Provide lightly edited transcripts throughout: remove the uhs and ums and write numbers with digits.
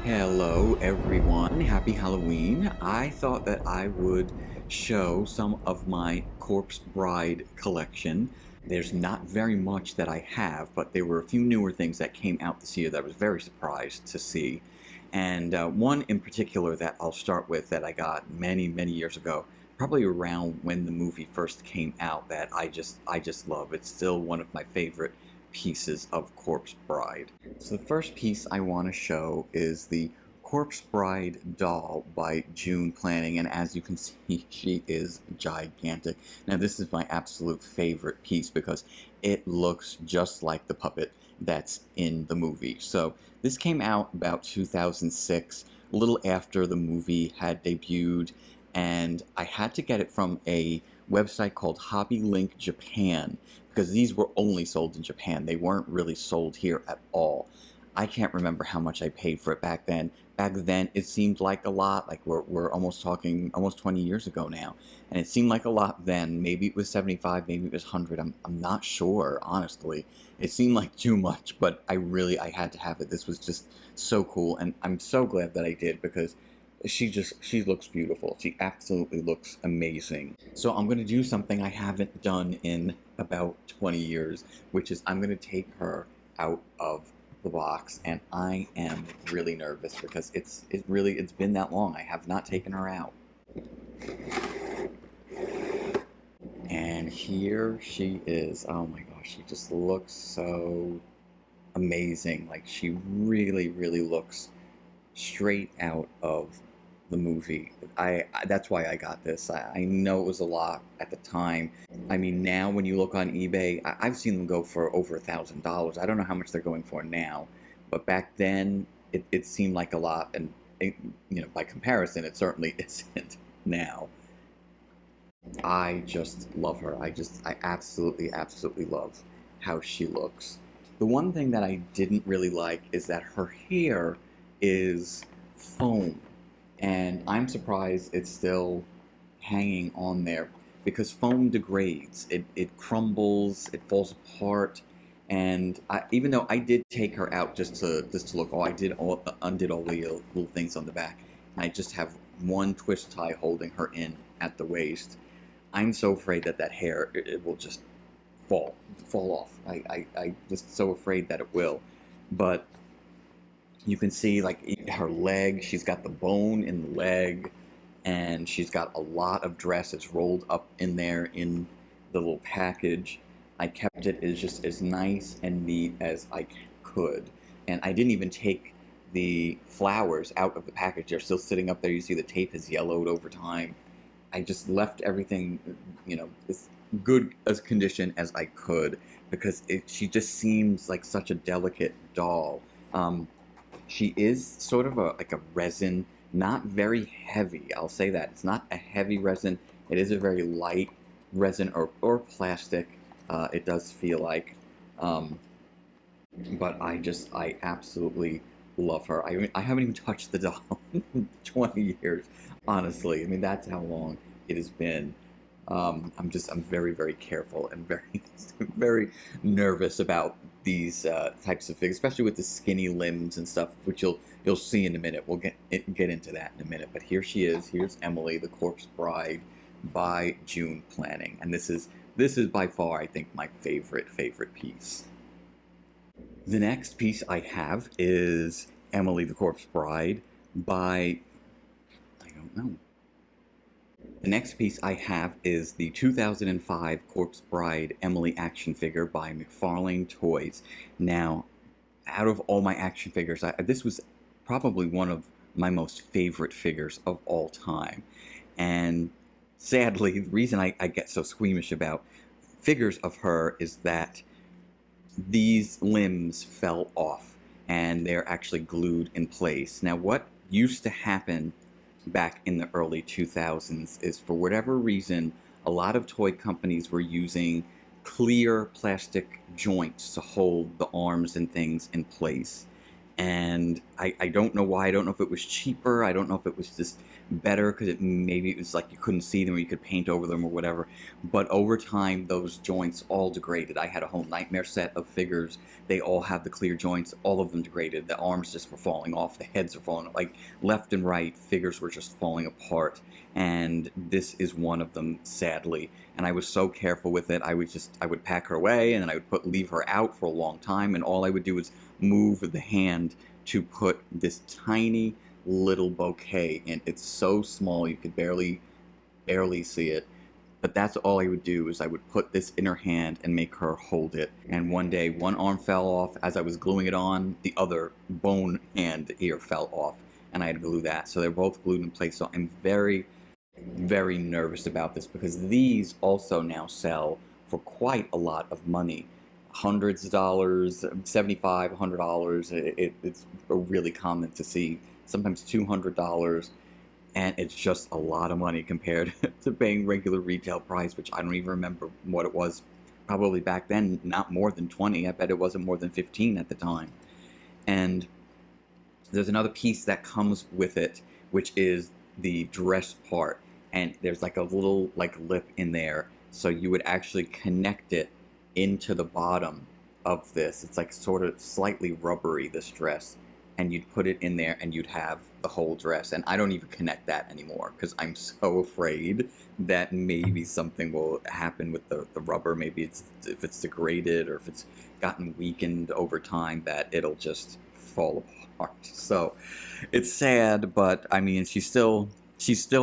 Hello everyone, happy Halloween. I thought that I would show some of my Corpse Bride collection. There's not very much that I have, but there were a few newer things that came out this year that I was very surprised to see. And one in particular that I'll start with that I got many years ago, probably around when the movie first came out, that I just love. It's still one of my favorite pieces of Corpse Bride. So the first piece I want to show is the Corpse Bride doll by Jun Planning, and as you can see, she is gigantic. Now this is my absolute favorite piece because it looks just like the puppet that's in the movie. So this came out about 2006, a little after the movie had debuted, and I had to get it from a website called Hobby Link Japan because these were only sold in Japan. They weren't really sold here at all. I can't remember how much I paid for it back then. Back then, it seemed like a lot. Like we're almost talking almost 20 years ago now, and it seemed like a lot then. Maybe it was 75, maybe it was 100. I'm not sure, honestly. It seemed like too much, but I had to have it. This was just so cool, and I'm so glad that I did because she looks beautiful. She absolutely looks amazing. So I'm going to do something I haven't done in about 20 years, which is I'm going to take her out of the box, and I am really nervous because it's been that long. I have not taken her out. And here she is. Oh my gosh, she just looks so amazing. Like she really looks straight out of the movie. That's why I got this. I know it was a lot at the time. I mean, now when you look on eBay, I've seen them go for over $1,000. I don't know how much they're going for now, but back then it seemed like a lot, and by comparison, it certainly isn't now. I just love her. I absolutely love how she looks. The one thing that I didn't really like is that her hair is foam, and I'm surprised it's still hanging on there because foam degrades. It crumbles, it falls apart, and even though I did take her out just to look, undid all the little things on the back, and I just have one twist tie holding her in at the waist. I'm so afraid that hair it will just fall off. I just so afraid that it will, but you can see like her leg, she's got the bone in the leg, and she's got a lot of dress. It's rolled up in there in the little package. I kept it as just as nice and neat as I could, and I didn't even take the flowers out of the package. They're still sitting up there. You see the tape has yellowed over time. I just left everything, as good as condition as I could because she just seems like such a delicate doll. She is sort of like a resin, not very heavy. I'll say that. It's not a heavy resin. It is a very light resin or plastic, it does feel like. But I absolutely love her. I haven't even touched the doll in 20 years, honestly. I mean, that's how long it has been. I'm very careful and very nervous about these types of figures, especially with the skinny limbs and stuff, which you'll see in a minute. We'll get into that in a minute. But here she is. Here's Emily, the Corpse Bride by Jun Planning, and this is by far, I think, my favorite piece. The next piece I have is Emily, the Corpse Bride by, I don't know. The next piece I have is the 2005 Corpse Bride Emily action figure by McFarlane Toys. Now, out of all my action figures, this was probably one of my most favorite figures of all time. And sadly, the reason I get so squeamish about figures of her is that these limbs fell off and they're actually glued in place. Now, what used to happen back in the early 2000s is, for whatever reason, a lot of toy companies were using clear plastic joints to hold the arms and things in place. And I don't know why. I don't know if it was cheaper. I don't know if it was just better because maybe it was like you couldn't see them or you could paint over them or whatever. But over time, those joints all degraded. I had a whole Nightmare set of figures. They all have the clear joints. All of them degraded. The arms just were falling off. The heads were falling off. Like left and right, figures were just falling apart. And this is one of them, sadly. And I was so careful with it. I would pack her away, and then I would leave her out for a long time. And all I would do was move the hand to put this tiny little bouquet in. It's so small you could barely see it, but that's all I would do, is I would put this in her hand and make her hold it. And one day one arm fell off as I was gluing it on, the other bone hand ear fell off, and I had to glue that. So they're both glued in place. So I'm very, very nervous about this, because these also now sell for quite a lot of money. Hundreds of dollars, $75, $100. It's really common to see, sometimes $200, and it's just a lot of money compared to paying regular retail price, which I don't even remember what it was. Probably back then, not more than 20. I bet it wasn't more than 15 at the time. And there's another piece that comes with it, which is the dress part, and there's like a little lip in there, so you would actually connect it into the bottom of this. It's like sort of slightly rubbery, this dress, and you'd put it in there and you'd have the whole dress. And I don't even connect that anymore because I'm so afraid that maybe something will happen with the rubber. Maybe if it's degraded or if it's gotten weakened over time, that it'll just fall apart. So it's sad, but I mean, she's still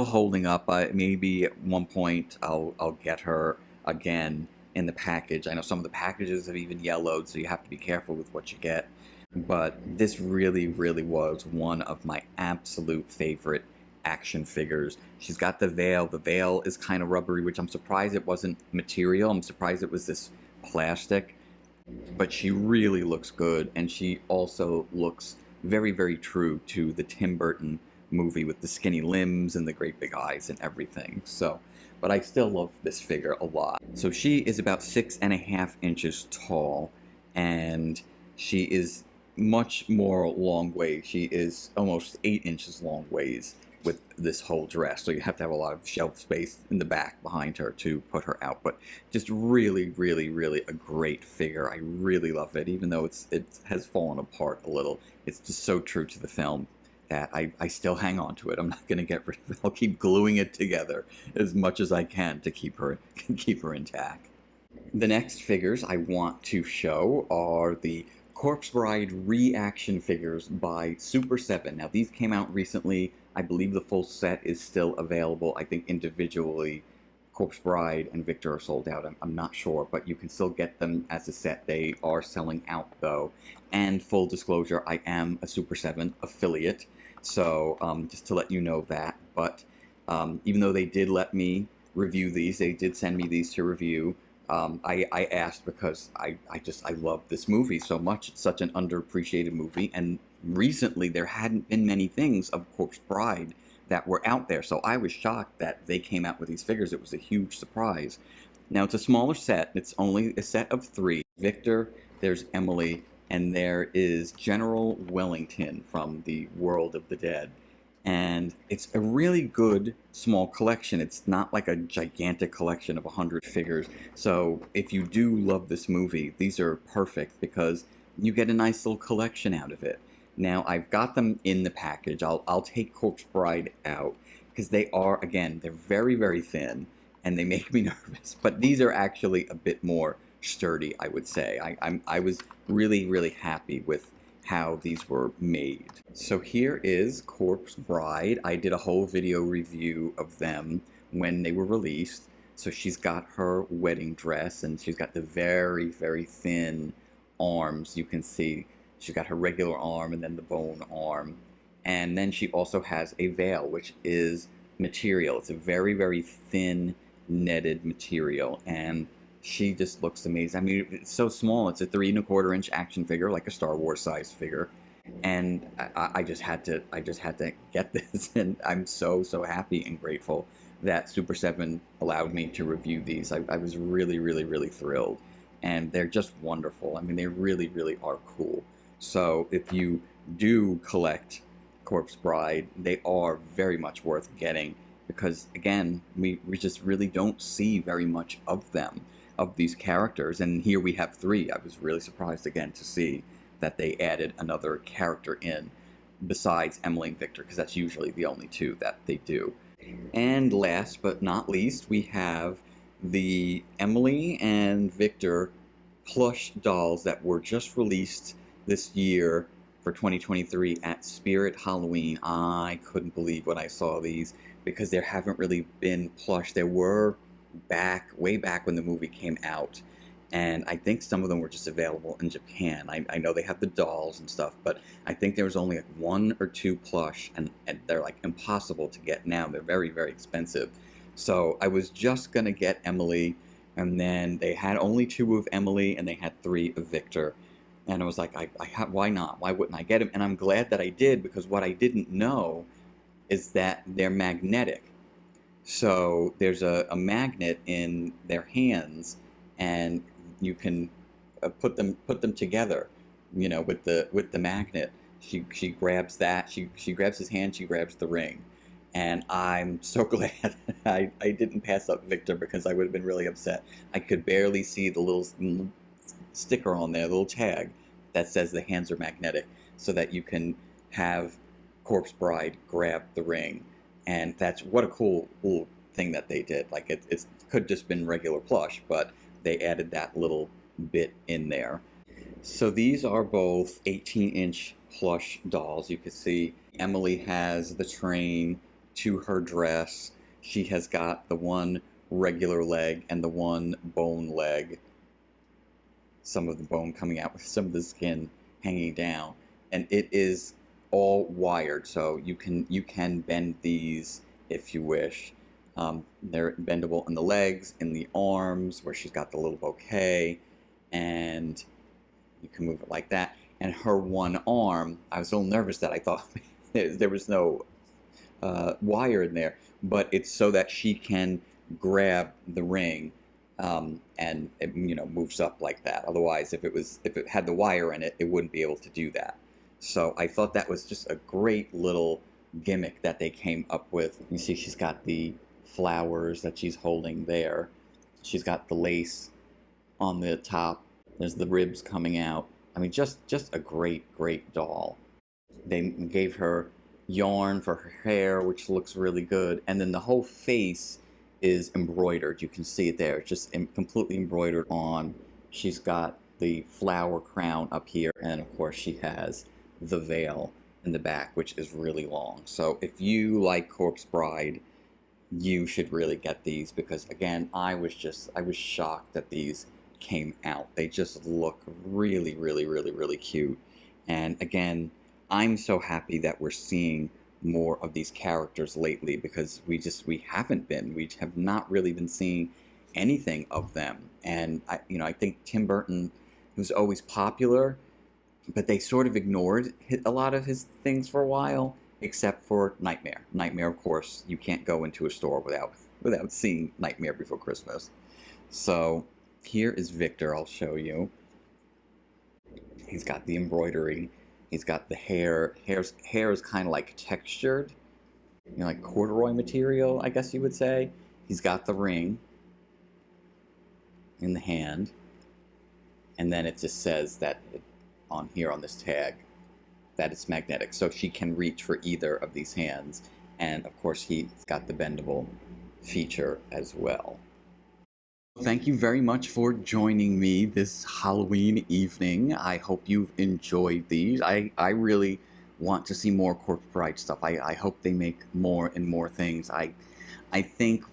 holding up. Maybe at one point I'll get her again in the package. I know some of the packages have even yellowed, so you have to be careful with what you get. But this really, really was one of my absolute favorite action figures. She's got the veil. The veil is kind of rubbery, which I'm surprised it wasn't material. I'm surprised it was this plastic. But she really looks good, and she also looks very, very true to the Tim Burton movie with the skinny limbs and the great big eyes and everything. So, but I still love this figure a lot. So she is about 6.5 inches tall, and she is much more long waist. She is almost 8 inches long waist with this whole dress, so you have to have a lot of shelf space in the back behind her to put her out. But just really, really, really a great figure. I really love it, even though it has fallen apart a little. It's just so true to the film that I still hang on to it. I'm not going to get rid of it. I'll keep gluing it together as much as I can to keep her intact. The next figures I want to show are the Corpse Bride reaction figures by Super 7. Now, these came out recently. I believe the full set is still available. I think individually Corpse Bride and Victor are sold out. I'm not sure, but you can still get them as a set. They are selling out, though. And full disclosure, I am a Super 7 affiliate, so just to let you know that. But even though they did let me review these, they did send me these to review. I asked because I love this movie so much. It's such an underappreciated movie, and recently there hadn't been many things of Corpse Bride that were out there, so I was shocked that they came out with these figures. It was a huge surprise. Now, it's a smaller set. It's only a set of 3. Victor, there's Emily, and there is General Wellington from the World of the Dead. And it's a really good small collection. It's not like a gigantic collection of 100 figures. So if you do love this movie, these are perfect because you get a nice little collection out of it. Now, I've got them in the package. I'll take Corpse Bride out because they are, again, they're very, very thin and they make me nervous. But these are actually a bit more sturdy, I would say. I was really, really happy with how these were made. So here is Corpse Bride. I did a whole video review of them when they were released. So she's got her wedding dress, and she's got the very, very thin arms. You can see she's got her regular arm and then the bone arm. And then she also has a veil, which is material. It's a very, very thin netted material, and she just looks amazing. I mean, it's so small. It's a 3 1/4 inch action figure, like a Star Wars sized figure. And I just had to get this, and I'm so happy and grateful that Super 7 allowed me to review these. I was really, really, really thrilled, and they're just wonderful. I mean, they really, really are cool. So if you do collect Corpse Bride, they are very much worth getting because, again, we just really don't see very much of them, of these characters. And here we have three. I was really surprised again to see that they added another character in besides Emily and Victor, because that's usually the only two that they do. And last but not least, we have the Emily and Victor plush dolls that were just released this year for 2023 at Spirit Halloween. I couldn't believe when I saw these because there haven't really been plush. There were way back when the movie came out, and I think some of them were just available in Japan. I know they have the dolls and stuff, but I think there was only like 1 or 2 plush, and they're like impossible to get now. They're very, very expensive. So I was just gonna get Emily, and then they had only 2 of Emily, and they had 3 of Victor. And I was like, why not? Why wouldn't I get him? And I'm glad that I did, because what I didn't know is that they're magnetic. So there's a magnet in their hands, and you can put them together, you know, with the magnet. She grabs that. She grabs his hand. She grabs the ring, and I'm so glad I didn't pass up Victor, because I would have been really upset. I could barely see the little sticker on there, the little tag that says the hands are magnetic, so that you can have Corpse Bride grab the ring. And that's what a cool thing that they did. Like it could just been regular plush, but they added that little bit in there. So these are both 18-inch plush dolls. You can see Emily has the train to her dress. She has got the one regular leg and the one bone leg. Some of the bone coming out with some of the skin hanging down. And it is all wired, so you can bend these if you wish. They're bendable in the legs, in the arms, where she's got the little bouquet, and you can move it like that. And her one arm, I was a little nervous that I thought there was no wire in there, but it's so that she can grab the ring, and it, you know, moves up like that. Otherwise, if it had the wire in it, it wouldn't be able to do that. So I thought that was just a great little gimmick that they came up with. You see she's got the flowers that she's holding there. She's got the lace on the top. There's the ribs coming out. I mean, just a great doll. They gave her yarn for her hair, which looks really good. And then the whole face is embroidered. You can see it there. It's just completely embroidered on. She's got the flower crown up here, and of course she has the veil in the back, which is really long. So if you like Corpse Bride, you should really get these, because again, I was shocked that these came out. They just look really cute. And again, I'm so happy that we're seeing more of these characters lately, because we have not really been seeing anything of them. And I think Tim Burton was always popular, but they sort of ignored a lot of his things for a while, except for Nightmare. Nightmare, of course, you can't go into a store without seeing Nightmare Before Christmas. So here is Victor. I'll show you. He's got the embroidery. He's got the hair. Hair is kind of like textured, you know, like corduroy material, I guess you would say. He's got the ring in the hand, and then it just says that on here on this tag that it's magnetic, so she can reach for either of these hands. And of course he's got the bendable feature as well. Thank you very much for joining me this Halloween evening. I hope you've enjoyed these. I really want to see more Corpse Bride stuff. I hope they make more and more things. I think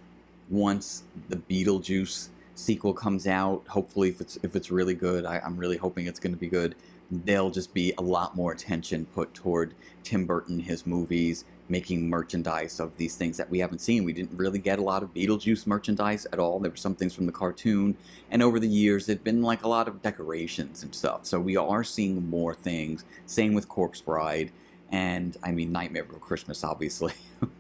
once the Beetlejuice sequel comes out, hopefully if it's really good, I'm really hoping it's going to be good, there'll just be a lot more attention put toward Tim Burton, his movies, making merchandise of these things that we haven't seen. We didn't really get a lot of Beetlejuice merchandise at all. There were some things from the cartoon, and over the years there'd been like a lot of decorations and stuff. So we are seeing more things. Same with Corpse Bride, and I mean Nightmare Before Christmas, obviously.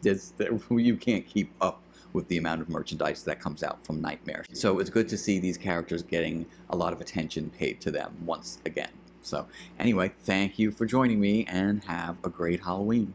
You can't keep up with the amount of merchandise that comes out from Nightmare. So it's good to see these characters getting a lot of attention paid to them once again. So anyway, thank you for joining me, and have a great Halloween.